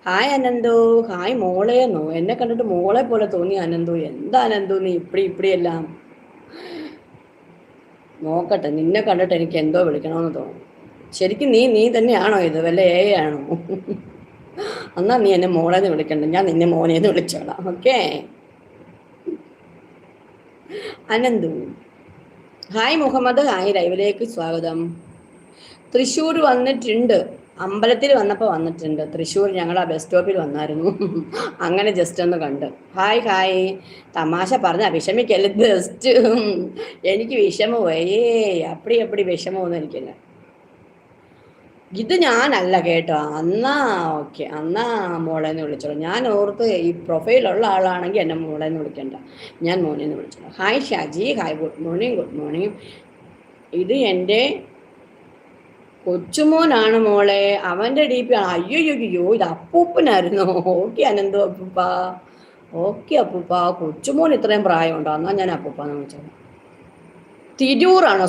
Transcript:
Hi Ananthu. Hi മോളേന്നോ? എന്നെ കണ്ടിട്ട് മോളെ പോലെ തോന്നി അനന്തു. എന്താ അനന്തു നീ ഇപ്പടിയെല്ലാം? നോക്കട്ടെ, നിന്നെ കണ്ടിട്ട് എനിക്ക് എന്തോ വിളിക്കണമെന്ന് തോന്നുന്നു. ശരിക്കും നീ നീ തന്നെയാണോ ഇത്? വല്ല ആണോ? എന്നാ നീ എന്നെ മോളേന്ന് വിളിക്കണ്ട, ഞാൻ നിന്നെ മോനേന്ന് വിളിച്ചോളാം. Okay Ananthu. Hi Muhammad, hi, ലൈവിലേക്ക് സ്വാഗതം. തൃശ്ശൂർ വന്നിട്ടുണ്ട്, അമ്പലത്തിൽ വന്നപ്പോൾ വന്നിട്ടുണ്ട്. തൃശ്ശൂർ ഞങ്ങൾ ആ ബസ് സ്റ്റോപ്പിൽ വന്നായിരുന്നു. അങ്ങനെ ജസ്റ്റ് ഒന്ന് കണ്ട്. Hi hi. തമാശ പറഞ്ഞ വിഷമിക്കല്ല, ജസ്റ്റ് എനിക്ക് വിഷമമേ. അപ്പടി അപ്പടി വിഷമമൊന്നും എനിക്കില്ല. ഇത് ഞാനല്ല കേട്ടോ. അന്നാ ഓക്കെ, അന്നാ മോളേന്ന് വിളിച്ചോളൂ. ഞാൻ ഓർത്ത് ഈ പ്രൊഫൈലുള്ള ആളാണെങ്കിൽ എന്നെ മോളേന്ന് വിളിക്കണ്ട, ഞാൻ മോനേന്ന് വിളിച്ചോളൂ. Hi Shaji, hi, good morning. Good morning. ഇത് എൻ്റെ കൊച്ചുമോനാണ് മോളെ, അവൻ്റെ ഡി പി ആണ്. അയ്യോ, ഇത് അപ്പൂപ്പനായിരുന്നു. ഓക്കെ അനന്തു അപ്പൂപ്പ, ഓക്കെ അപ്പൂപ്പ. കൊച്ചുമോൻ ഇത്രയും പ്രായമുണ്ടോ? എന്നാൽ ഞാൻ അപ്പൂപ്പാന്ന് വിളിച്ചോളാം. തിരൂറാണോ?